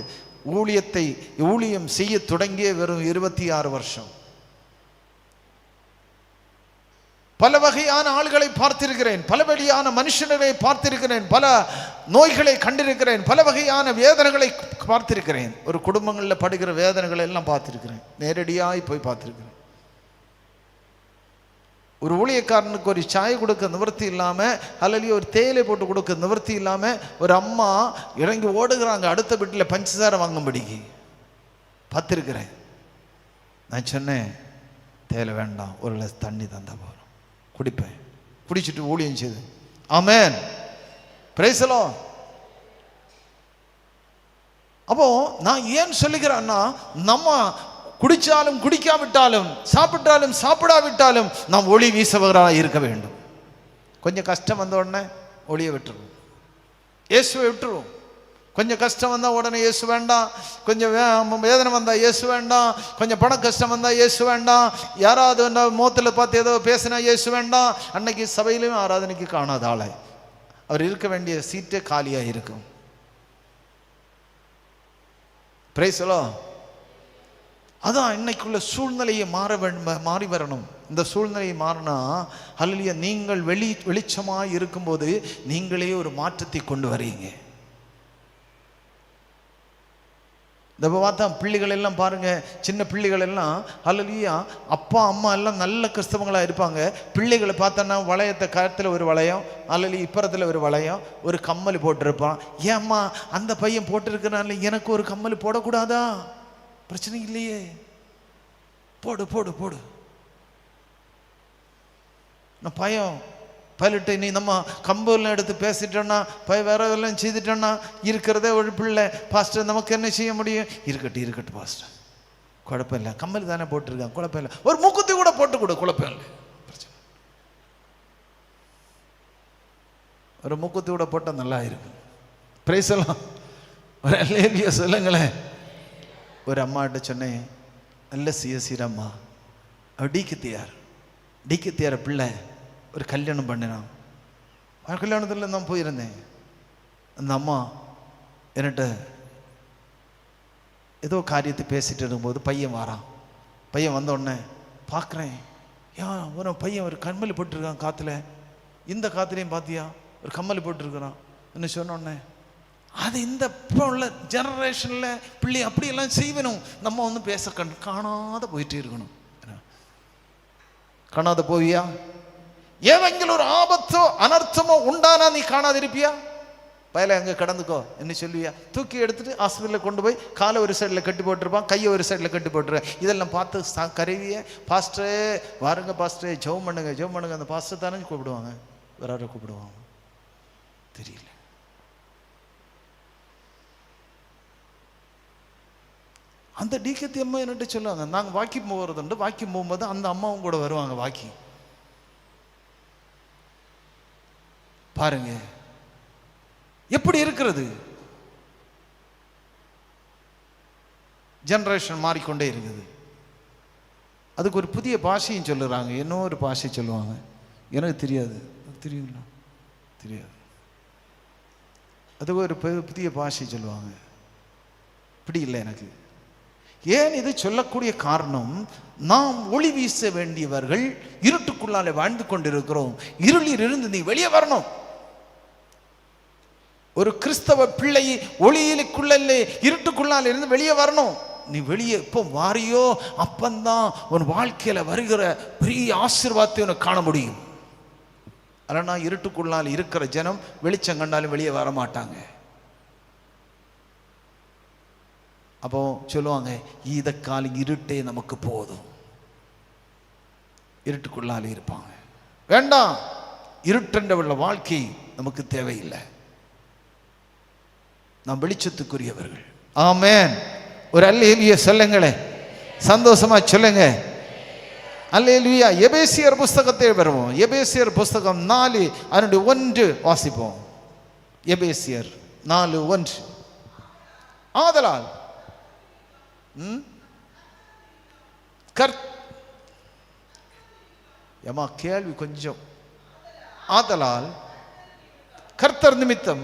ஊழியம் செய்ய தொடங்கிய வெறும் 26 வருஷம். பல வகையான ஆள்களை பார்த்திருக்கிறேன், பல வகையான மனுஷனை பார்த்திருக்கிறேன், பல நோய்களை கண்டிருக்கிறேன், பல வகையான வேதனைகளை பார்த்திருக்கிறேன். ஒரு குடும்பங்களில் படுகிற வேதனைகளை எல்லாம் பார்த்திருக்கிறேன், நேரடியாய் போய் பார்த்திருக்கிறேன். ஒரு ஊழியக்காரனுக்கு ஒரு சாய் கொடுக்க நிவர்த்தி இல்லாமல், அல்லது ஒரு தேயிலை போட்டு கொடுக்க நிவர்த்தி இல்லாமல் ஒரு அம்மா இறங்கி ஓடுகிறாங்க அடுத்த வீட்டில் பஞ்சசாரம் வாங்கும்படிக்கு. பார்த்துருக்கிறேன். நான் சொன்னேன், தேயிலை வேண்டாம், ஒரு கிளாஸ் தண்ணி தந்தா போகிறோம், குடிப்பேன். குடிச்சிட்டு ஊழியம் செய்து. ஆமென். Praise the Lord. அப்போ நான் ஏன் சொல்லுகிறேன்னா, நம்ம குடிச்சாலும் குடிக்காவிட்டாலும் சாப்பிட்டாலும் சாப்பிடாவிட்டாலும் நாம் ஒளி வீசவராக இருக்க வேண்டும். கொஞ்சம் கஷ்டம் வந்த உடனே ஒளியை விட்டுருவோம், இயேசுவை விட்டுருவோம். கொஞ்சம் கஷ்டம் வந்தால் உடனே இயேசு வேண்டாம், கொஞ்சம் வேதனை வந்தால் இயேசு வேண்டாம், கொஞ்சம் பண கஷ்டம் வந்தால் இயேசு வேண்டாம், யாராவது முகத்தில் பார்த்து ஏதோ பேசினா இயேசு வேண்டாம். அன்னைக்கு சபையிலும் ஆராதனைக்கு காணாத ஆளை, அவர் இருக்க வேண்டிய சீட்டே காலியாக இருக்கும். Price the Lord. அதான் இன்னைக்குள்ள சூழ்நிலையை மாறி வரணும். இந்த சூழ்நிலையை மாறினா ஹல்லேலூயா, நீங்கள் வெளிச்சமாக இருக்கும்போது நீங்களே ஒரு மாற்றத்தை கொண்டு வரீங்க. இந்த பார்த்தா பிள்ளைகள் எல்லாம் பாருங்க, சின்ன பிள்ளைகள் எல்லாம் ஹல்லேலூயா அப்பா அம்மா எல்லாம் நல்ல கிறிஸ்தவங்களாக இருப்பாங்க. பிள்ளைகளை பார்த்தோன்னா வளையத்தை கழுத்தில் ஒரு வளையம், ஹல்லேலூயா இப்புறத்தில் ஒரு வளையம், ஒரு கம்மல் போட்டிருப்பான். ஏம்மா அந்த பையன் போட்டிருக்கிறனால எனக்கு ஒரு கம்மல் போடக்கூடாதா? பிரச்சனை இல்லையே, போடு போடு போடு. நான் பயம் பயிலிட்டு நீ நம்ம கம்பெல்லாம் எடுத்து பேசிட்டோன்னா வேற எல்லாம் செய்துட்டோன்னா இருக்கிறதே ஒரு பிள்ளை. பாஸ்டர் நமக்கு என்ன செய்ய முடியும்? இருக்கட்டும் இருக்கட்டும் பாஸ்டர், குழப்பம் இல்லை, கம்மல் தானே போட்டிருக்கான், குழப்பம் இல்லை, ஒரு மூக்குத்தி கூட போட்டு கொடு, குழப்பம் இல்லை, பிரச்சனை. ஒரு மூக்குத்தி கூட போட்டால் நல்லா இருக்கும். பிரைஸ் எல்லாம் ஒரு அல்லேலூயா சொல்லுங்களேன். ஒரு அம்மாட்ட சொன்னேன், நல்ல சிஎஸ்சிர் அம்மா, டிக்கித்தியார் பிள்ளை ஒரு கல்யாணம் பண்ணினான். கல்யாணத்தில் நான் போயிருந்தேன். அந்த அம்மா என்கிட்ட ஏதோ காரியத்தை பேசிட்டு இருக்கும்போது பையன் வாரான். பையன் வந்த உடனே பார்க்குறேன், ஒரு பையன் ஒரு கம்மல் போட்டிருக்கான் காற்றுல, இந்த காற்றுலையும் பார்த்தியா ஒரு கம்மல் போட்டிருக்கிறான் என்ன சொன்ன உடனே, அது இந்த இப்போ உள்ள ஜெனரேஷனில் பிள்ளை அப்படியெல்லாம் செய்யணும். நம்ம வந்து பேச காணாத போயிட்டே இருக்கணும். காணாத போவியா? ஏவெങ്കിലും ஒரு ஆபத்தோ அனர்த்தமோ உண்டானா நீ காணாது இருப்பியா? பயல அங்கே கடந்துக்கோ என்ன சொல்லுவியா? தூக்கி எடுத்துட்டு ஹாஸ்பிட்டலில் கொண்டு போய் காலை ஒரு சைடில் கட்டி போட்டிருப்பான், கையை ஒரு சைடில் கட்டி போட்டுருவேன். இதெல்லாம் பார்த்து கருவிய பாஸ்டரே வாருங்க பாஸ்டரே ஜெபம் பண்ணுங்க ஜெபம் பண்ணுங்க. அந்த பாஸ்டர் தானே கூப்பிடுவாங்க, வேற யாரை கூப்பிடுவாங்க தெரியல. அந்த டிகத்தி அம்மா என்னட்டு சொல்லுவாங்க, நாங்கள் வாக்கிங் போகிறதுண்டு, வாக்கிங் போகும்போது அந்த அம்மாவும் கூட வருவாங்க வாக்கிங். பாருங்க எப்படி இருக்கிறது, ஜெனரேஷன் மாறிக்கொண்டே இருக்குது. அதுக்கு ஒரு புதிய பாஷையும் சொல்லுறாங்க, என்ன ஒரு பாஷை சொல்லுவாங்க எனக்கு தெரியாது, தெரியுங்களா? தெரியாது. அதுக்கு ஒரு புதிய பாஷை சொல்லுவாங்க, இப்படி இல்லை எனக்கு. ஏன் இது சொல்லக்கூடிய காரணம், நாம் ஒளி வீச வேண்டியவர்கள் இருட்டுக்குள்ளாலே வாழ்ந்து கொண்டிருக்கிறோம். இருளில் இருந்து நீ வெளியே வரணும். ஒரு கிறிஸ்தவ பிள்ளை ஒளியிலுக்குள்ளே இருட்டுக்குள்ளால இருந்து வெளியே வரணும். நீ வெளியே எப்போ வாரியோ அப்பந்தான் உன் வாழ்க்கையில வருகிற பெரிய ஆசீர்வாதத்தை உனக்கு காண முடியும். ஆனா இருட்டுக்குள்ளால் இருக்கிற ஜனம் வெளிச்சம் கண்டாலும் வெளியே வர மாட்டாங்க. அப்போ சொல்லுவாங்க, இதற்கால இருட்டே நமக்கு போதும். இருட்டுக்குள்ளாலே இருப்பாங்க. வேண்டாம், இருட்டென்ற உள்ள வாழ்க்கை நமக்கு தேவையில்லை. நாம் வெளிச்சத்துக்குரியவர்கள். ஆமென். ஒரு அல்லேலூயா சொல்லுங்களேன், சந்தோஷமா சொல்லுங்க அல்லேலூயா. எபேசியர் புஸ்தகத்தை வருவோம். எபேசியர் புஸ்தகம் 4:1 வாசிப்போம். எபேசியர் 4:1. ஆதலால் ஏமா கேள்வி கொஞ்சம். ஆதலால் கர்த்தர் நிமித்தம்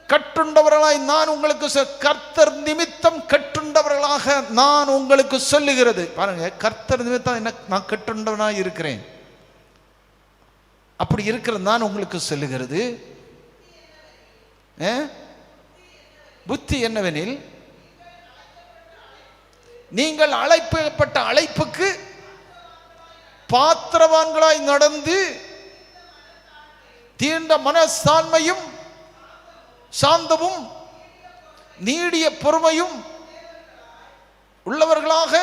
கட்டுண்டவர்களாய் நான் உங்களுக்கு கர்த்தர் நிமித்தம் கட்டுண்டவர்களாக நான் உங்களுக்கு சொல்லுகிறது. பாருங்க, கர்த்தர் நிமித்தம் என்ன, நான் கட்டுண்டவனாய் இருக்கிறேன். அப்படி இருக்கிற நான் உங்களுக்கு சொல்லுகிறது, புத்தி என்னவெனில், நீங்கள் அழைக்கப்பட்ட அழைப்புக்கு பாத்திரவான்களாய் நடந்து தீண்ட மனசான்மையும் சாந்தமும் நீடிய பொறுமையும் உள்ளவர்களாக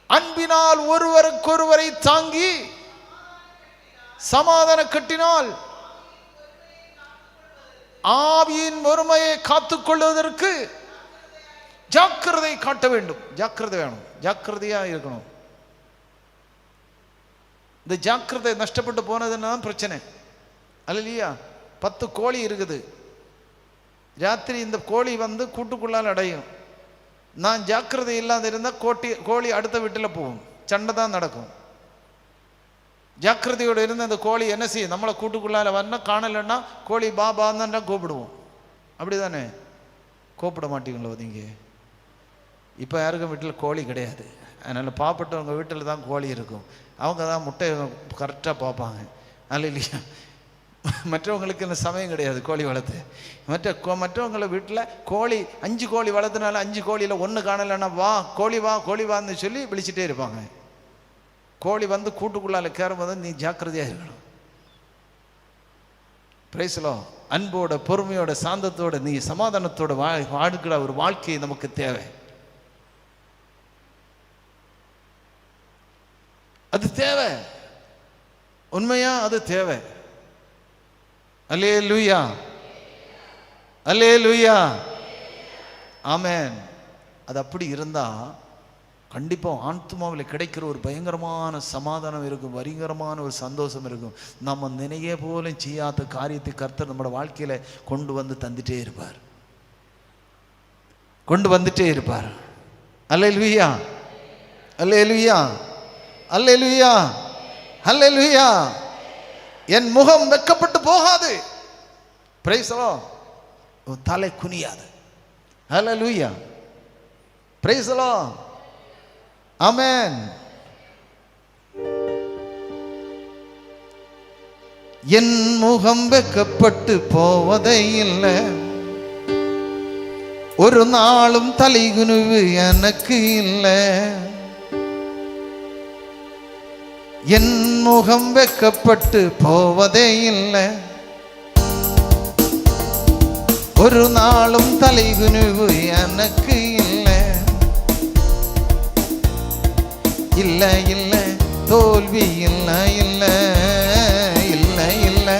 அன்பினால் ஒருவருக்கொருவரை தாங்கி சமாதான கட்டினால் ஆவியின் ஒருமையை காத்துக்கொள்வதற்கு ஜாக்கிரதை காட்ட வேண்டும். ஜாக்கிரதை வேணும், ஜாக்கிரதையா இருக்கணும். இந்த ஜாக்கிரதை நஷ்டப்பட்டு போனதுன்னா பிரச்சனை. அல்லையா? 10 கோழி இருக்குது. ராத்திரி இந்த கோழி வந்து கூட்டுக்குள்ளால் அடையும். நான் ஜாக்கிரதை இல்லாத இருந்தால் கோழி அடுத்த வீட்டில் போகும், சண்டை தான் நடக்கும். ஜாக்கிரதையோடு இருந்து அந்த கோழி என்ன செய்யும்? நம்மளை கூட்டுக்குள்ளால் வரணும், காணலைன்னா கோழி பாபான்னு கூப்பிடுவோம். அப்படி தானே? கூப்பிட மாட்டீங்களோ நீங்கள்? இப்போ யாருக்கும் வீட்டில் கோழி கிடையாது. அதனால் பாப்பட்டவங்க வீட்டில் தான் கோழி இருக்கும். அவங்க தான் முட்டையை கரெக்டாக பார்ப்பாங்க. அல்ல இல்லையா? மற்றவங்களுக்கு இந்த சமயம் கிடையாது கோழி வளர்த்து. மற்றவங்கள வீட்டில் கோழி 5 கோழி வளர்த்துனால 5 கோழியில் 1 காணலைன்னா வா கோழி வான்னு சொல்லி விழிச்சிட்டே இருப்பாங்க. கோழி வந்து கூட்டுக்குள்ளால கேறும்போது நீ ஜாக்கிரதையாக இருக்கணும். பிரைஸ்லோ, அன்போட பொறுமையோட சாந்தத்தோட நீ சமாதானத்தோட வாழ்க்கிற ஒரு வாழ்க்கை நமக்கு தேவை. அது தேவை, உண்மையா அது தேவை. அல்லேலூயா, அல்லேலூயா, ஆமென். அது அப்படி இருந்தா கண்டிப்பா ஆத்மாவில் கிடைக்கிற ஒரு பயங்கரமான சமாதானம் இருக்கும், பயங்கரமான ஒரு சந்தோஷம் இருக்கும். நம்ம நினைய போல செய்யாத காரியத்தை கர்த்தர் நம்மளோட வாழ்க்கையில கொண்டு வந்து தந்துட்டே இருப்பார், கொண்டு வந்துட்டே இருப்பார். அல்லேலூயா, அல்லேலூயா, அல்லேலூயா, அல்லேலூயா. என் முகம் வெட்கப்பட்டு போகாது. Price the Lord. உன் தலை குனியாது. அல்லேலூயா, பிரைஸ் தி லார்ட், ஆமென். என் முகம் வெட்கப்பட்டு போவதே இல்லை, ஒரு நாளும் தலைகுனிவு எனக்கு இல்லை. என் முகம் வெட்கப்பட்டு போவதே இல்லை, ஒரு நாளும் தலைகுனிவு எனக்கு இல்லை. இல்லை இல்லை தோல்வி இல்லை, இல்லை இல்லை இல்லை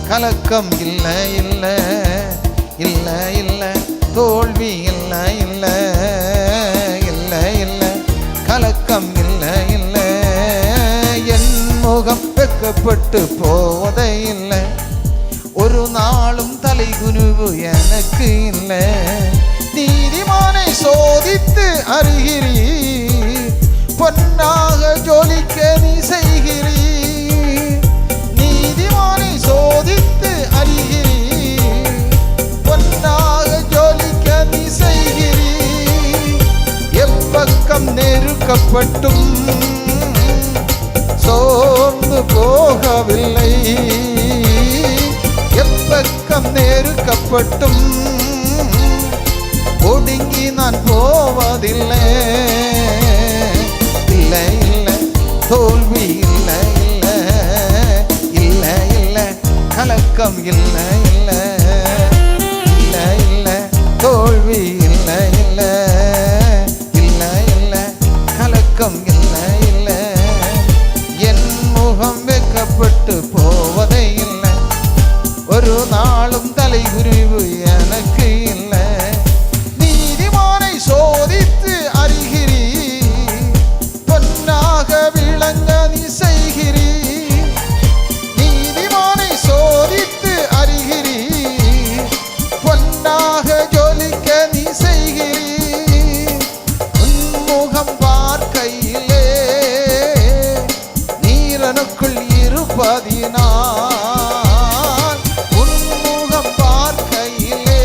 கலக்கம் இல்லை, இல்லை இல்லை இல்லை தோல்வி இல்லை, இல்லை இல்லை இல்லை கலக்கம் இல்லை, இல்லை. என் முகம் வெட்கப்பட்டு போவதே இல்லை, ஒரு நாளும் தலைகுனிவு எனக்கு இல்லை. நீதிமானை சோதித்து அறிகிறீர், பொன்னாக ஜொலிக்க நீ செய்கிறீர். நீதிமானை சோதித்து அறிகிறீர், பொன்னாக ஜொலிக்க நீ செய்கிறீர். எப்பக்கம் நெருக்கப்பட்டும் சோர்ந்து போகவில்லை, எப்பக்கம் நெருக்கப்பட்டும் ஒடுங்கி நான் போவதில்லை. இல்லை இல்லை தோல்வி இல்லை, இல்லை இல்லை இல்லை கலக்கம் இல்லை, இல்லை இல்லை இல்லை தோல்வி இல்லை, இல்லை இல்லை இல்லை கலக்கம் இல்லை, இல்லை. என் முகம் வெட்கப்பட்டு போவதே இல்லை, ஒரு நாளும் தலைகுனிவு எனக்கு இல்லை. நீதிமானை சோதித்து அறிகிறீர், பொன்னாக விளங்க நீ செய்கிறீர். நீதிமானை சோதித்து அறிகிறீர், பொன்னாக ஜொலிக்க நீ செய்கிறீர். உன்முகம் பார்க்கையிலே நீரனுக்குள் இருப்பதினால், உன்முகம் பார்க்கையிலே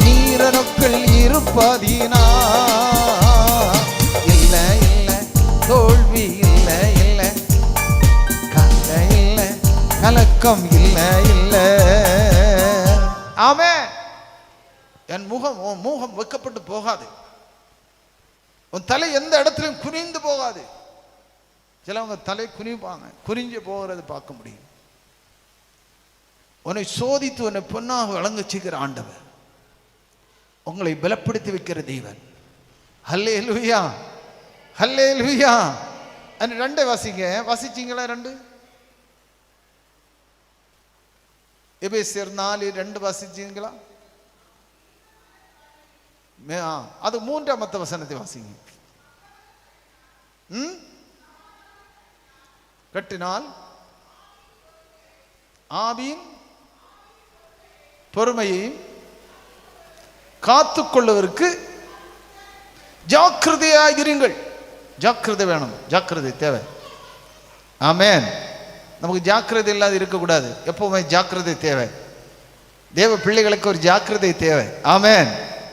நீரனுக்குள் இருப்பதினால். இல்லை இல்லை தோல்வி இல்லை, இல்லை கலை இல்லை கலக்கம் இல்லை, இல்லை. ஆமென். என் முகம், உன் முகம் வெட்கப்பட்டு போகாது, உன் தலை எந்த இடத்திலும் குனிந்து போகாது. சிலவங்க தலை குனிப்பாங்க, குனிஞ்சு போகிறது பார்க்க முடியும். உன்னை சோதித்து உன்னை பொன்னாக வழங்க செய்கிற ஆண்டவர், உங்களை பலப்படுத்தி வைக்கிற தேவன். ஹல்லேலூயா, ஹல்லேலூயா, ரெண்டு வாசிங்க. வாசிச்சிங்களா? ரெண்டு எபேசியர் 4:2 வாசிச்சிங்களா? அது 3ஆம் வசனத்தை வாசிங்க. கட்டினால் ஆவியின் பொறுமையை காத்துக்கொள்ளுவதற்கு ஜாக்கிரதையாயிருங்கள். ஜாக்கிரதை வேணும், ஜாக்கிரதை தேவை. ஆமென். நமக்கு ஜாக்கிரதை இல்லாத இருக்கக்கூடாது, எப்பவுமே ஜாக்கிரதை தேவை. தேவ பிள்ளைகளுக்கு ஒரு ஜாக்கிரதை தேவை. ஆமென்.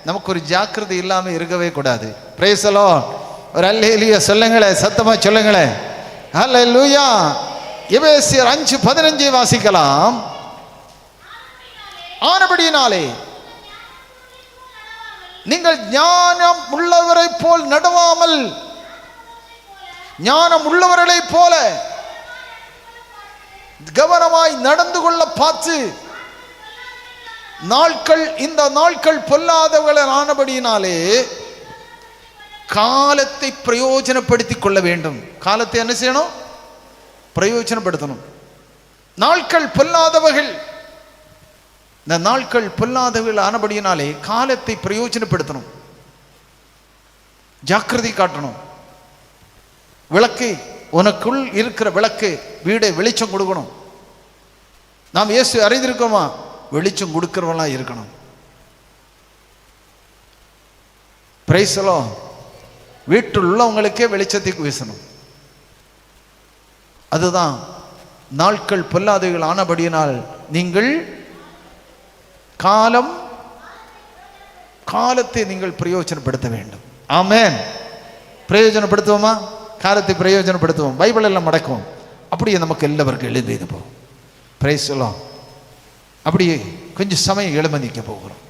நமக்கு ஒரு ஜாக்கிரதை இல்லாம இருக்கவே கூடாது. Price the Lord. ஒரு அல்லேலூயா சொல்லுங்களேன், சத்தமா சொல்லுங்களேன். அல்லேலூயா. எபேசியர் 5:15 வாசிக்கலாம். ஆனபடியினாலே நீங்கள் ஞானம் உள்ளவரை போல் நடவாமல், ஞானம் உள்ளவர்களை போல கவனமாய் நடந்து கொள்ள பார்த்து, இந்த நாட்கள் பொல்லாதவர்கள் ஆனபடியினாலே காலத்தை பிரயோஜனப்படுத்திக் கொள்ள வேண்டும். காலத்தை என்ன செய்யணும்? பிரயோஜனப்படுத்தணும். நாட்கள் பொல்லாதவர்கள், இந்த நாட்கள் பொல்லாதவர்கள் ஆனபடியினாலே காலத்தை பிரயோஜனப்படுத்தணும், ஜாக்கிரதை காட்டணும். விளக்கு, உனக்குள் இருக்கிற விளக்கு வீடை வெளிச்சம் கொடுக்கணும். நாம் இயேசு அறிந்திருக்கோமா? வெளிச்சம் கொடுக்கிறவங்களா இருக்கணும். Price the Lord. வீட்டில் உள்ளவங்களுக்கே வெளிச்சத்தை வீசணும். அதுதான் நாட்கள் பொல்லாதவர்கள் ஆனபடியினால் நீங்கள் காலத்தை நீங்கள் பிரயோஜனப்படுத்த வேண்டும். ஆமென். பிரயோஜனப்படுத்துவோமா? காலத்தை பிரயோஜனப்படுத்துவோம். பைபிள் எல்லாம் மடக்குவோம். அப்படியே நமக்கு எல்லாருக்கும் எழுதி போவோம். Praise the Lord. அப்படியே கொஞ்சம் சமயம் எழுமதிக்க போகிறோம்.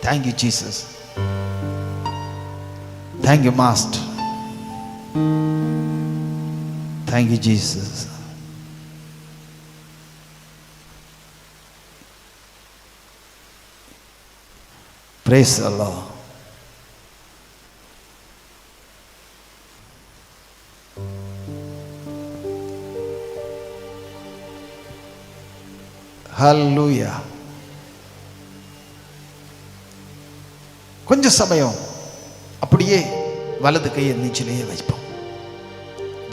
Thank you Jesus. Thank you master. Thank you Jesus. Praise the Lord. ஹல்லேலூயா. கொஞ்சம் சமயம் அப்படியே வலது கையை நெஞ்சிலேயே வைப்போம்.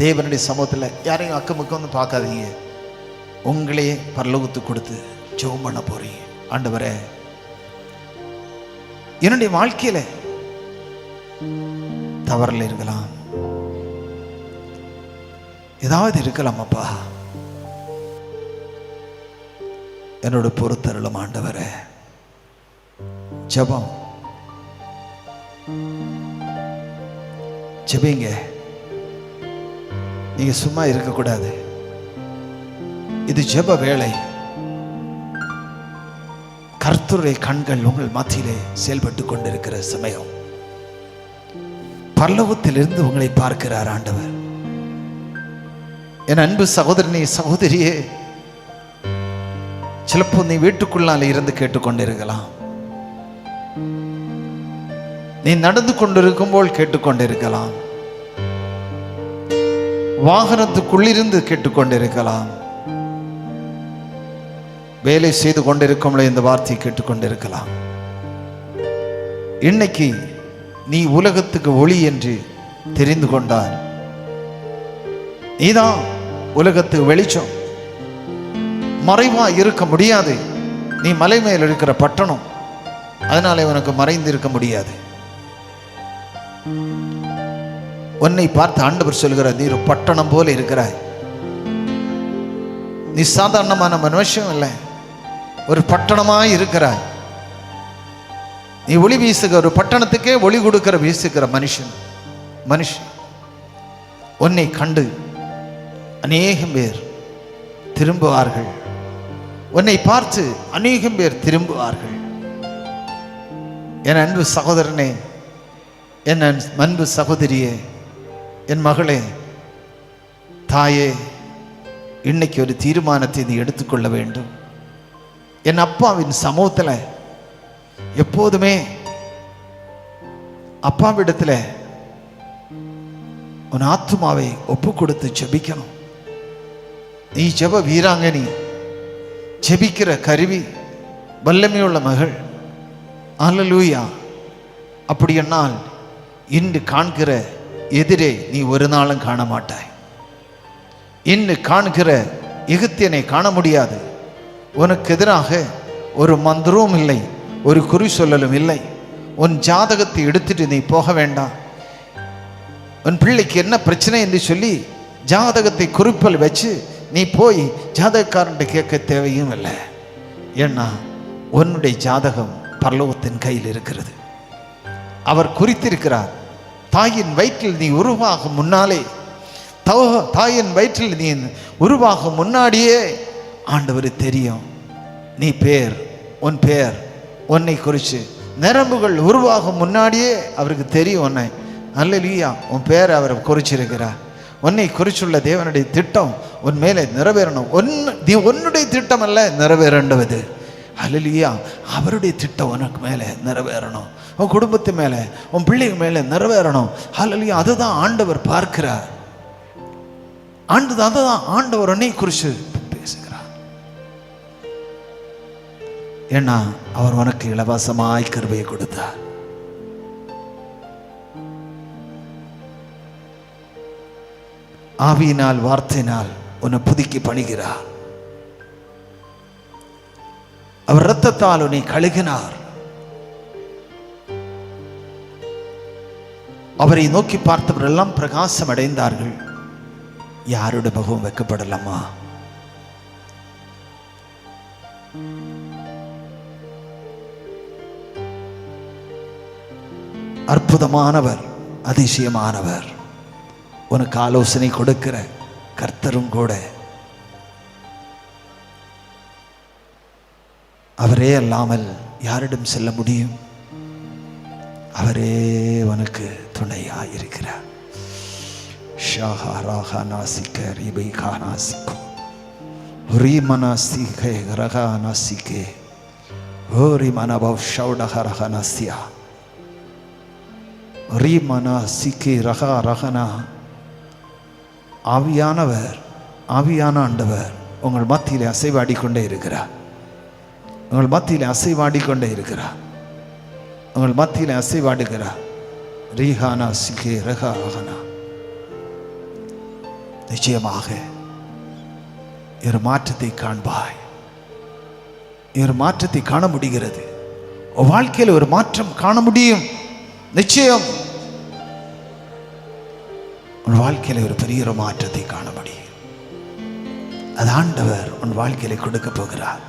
தேவனுடைய சமூகத்தில் யாரையும் அக்கமுக்கம் வந்து பார்க்காதீங்க. உங்களே பரலோகத்துக்கு கொடுத்து ஜெபம் பண்ண போறீங்க. ஆண்டவரே, என்னுடைய வாழ்க்கையில தவறுல இருக்கலாம், ஏதாவது இருக்கலாம் அப்பா, என்னோட பொறுத்தருளும் ஆண்டவரே. ஜெபம் ஜெபிங்க. நீங்க சும்மா இருக்கக்கூடாது. இது ஜெப வேளை. கர்த்தருடைய கண்கள் உங்கள் மத்தியிலே செயல்பட்டு கொண்டிருக்கிற சமயம். பரலோகத்திலிருந்து உங்களை பார்க்கிறார் ஆண்டவர். என் அன்பு சகோதரனே, சகோதரியே, சிலப்போ நீ வீட்டுக்குள்ளால இருந்து கேட்டுக்கொண்டிருக்கலாம், நீ நடந்து கொண்டிருக்கும் போல் கேட்டுக்கொண்டிருக்கலாம், வாகனத்துக்குள்ளிருந்து கேட்டுக்கொண்டிருக்கலாம், வேலை செய்து கொண்டிருக்கும் இந்த வார்த்தையை கேட்டுக்கொண்டிருக்கலாம். இன்னைக்கு நீ உலகத்துக்கு ஒளி என்று தெரிந்து கொண்டால் நீதான் உலகத்துக்கு வெளிச்சம். மறைவா இருக்க முடியாது. நீ மலை மேல் இருக்கிற பட்டணம், அதனால உனக்கு மறைந்து இருக்க முடியாது. உன்னை பார்த்து ஆண்டவர் சொல்கிறார், நீ ஒரு பட்டணம் போல இருக்கிறாய். நீ சாதாரணமான மனுஷன் இல்லை, ஒரு பட்டணமாய் இருக்கிறாய். நீ ஒளி வீசுகிற, ஒரு பட்டணத்துக்கே ஒளி கொடுக்கிற வீசுகிற மனுஷன். உன்னை கண்டு அநேகம் பேர் திரும்புவார்கள். உன்னை பார்த்து அநேகம் பேர் திரும்புவார்கள். என் அன்பு சகோதரனே, என் அன்பு சகோதரியே, என் மகளே, தாயே, இன்னைக்கு ஒரு தீர்மானத்தை நீ எடுத்துக்கொள்ள வேண்டும். என் அப்பாவின் சமூகத்தில் எப்போதுமே அப்பாவிடத்தில் உன் ஆத்துமாவை ஒப்பு கொடுத்து ஜெபிக்கணும். நீ ஜெப வீராங்கனி, ஜெபிக்கிற கருவி, வல்லமையுள்ள மகள். அல்லேலூயா. அப்படி என்னால் இன்று காண்கிற எதிரே நீ ஒரு நாளும் காண மாட்டாய். இன்று காண்கிற எகிப்தியனை காண முடியாது. உனக்கு எதிராக ஒரு மந்திரமும் இல்லை, ஒரு குறி சொல்லலும் இல்லை. உன் ஜாதகத்தை எடுத்துட்டு நீ போக வேண்டாம். உன் பிள்ளைக்கு என்ன பிரச்சனை என்று சொல்லி ஜாதகத்தை குறிப்பல் வச்சு நீ போய் ஜாதகக்காரன்ட்ட கேட்க தேவையும் இல்லை. ஏன்னா உன்னுடைய ஜாதகம் பரலோகத்தின் கையில் இருக்கிறது. அவர் குறித்திருக்கிறார். தாயின் வயிற்றில் நீ உருவாகும் முன்னாலே, தாயின் வயிற்றில் நீ உருவாகும் முன்னாடியே ஆண்டவர் தெரியும். நீ பேர், உன் பேர், உன்னை குறித்து நரம்புகள் உருவாகும் முன்னாடியே அவருக்கு தெரியும் உன்னை. அல்லேலூயா. உன் பேரை அவர் குறிச்சிருக்கிறார். உன்னை குறிச்சுள்ள தேவனுடைய திட்டம் உன் மேலே நிறைவேறணும். உன்னுடைய திட்டம் அல்ல நிறைவேறேண்டுவது. அல்லேலூயா. அவருடைய திட்டம் உனக்கு மேலே நிறைவேறணும். உன் குடும்பத்து மேலே, உன் பிள்ளைங்க மேலே நிறைவேறணும். அல்லேலூயா. அதுதான் ஆண்டவர் பார்க்கிறார். அதுதான் ஆண்டவர் உன்னை குறித்து பேசுகிறார். ஏன்னா அவர் உனக்கு இலவசமாய் கிருபையை கொடுத்தார். ஆவியினால் வார்த்தையினால் உன்னை புதுக்கி பணிகிறார். அவர் இரத்தத்தால் உன்னை கழுகினார். அவரை நோக்கி பார்த்தவரெல்லாம் பிரகாசம் அடைந்தார்கள். யாருடைய முகம் வைக்கப்படலாமா? அற்புதமானவர், அதிசயமானவர், உனக்கு ஆலோசனை கொடுக்கிற கர்த்தரும் கூட. அவரே அல்லாமல் யாரிடம் செல்ல முடியும்? அவரே உனக்கு துணையாயிருக்கிறார். ஆவியானவர், ஆவியான ஆண்டவர் உங்கள் மத்தியிலே அசைவாடிக்கொண்டே இருக்கிறார். உங்கள் மத்தியிலே அசைவாடிக்கொண்டே இருக்கிறார். உங்கள் மத்தியிலே அசைவாடுகிறார். ரீஹானா சிகே ரகா ரகனா. நிச்சயமாக ஒரு மாற்றத்தை காண்பாய். ஒரு மாற்றத்தை காண முடிகிறது. வாழ்க்கையில் ஒரு மாற்றம் காண முடியும். நிச்சயம் உன் வாழ்க்கையில ஒரு பெரிய மாற்றத்தை காண முடியும். அது ஆண்டவர் உன் வாழ்க்கையில கொடுக்க போகிறார்.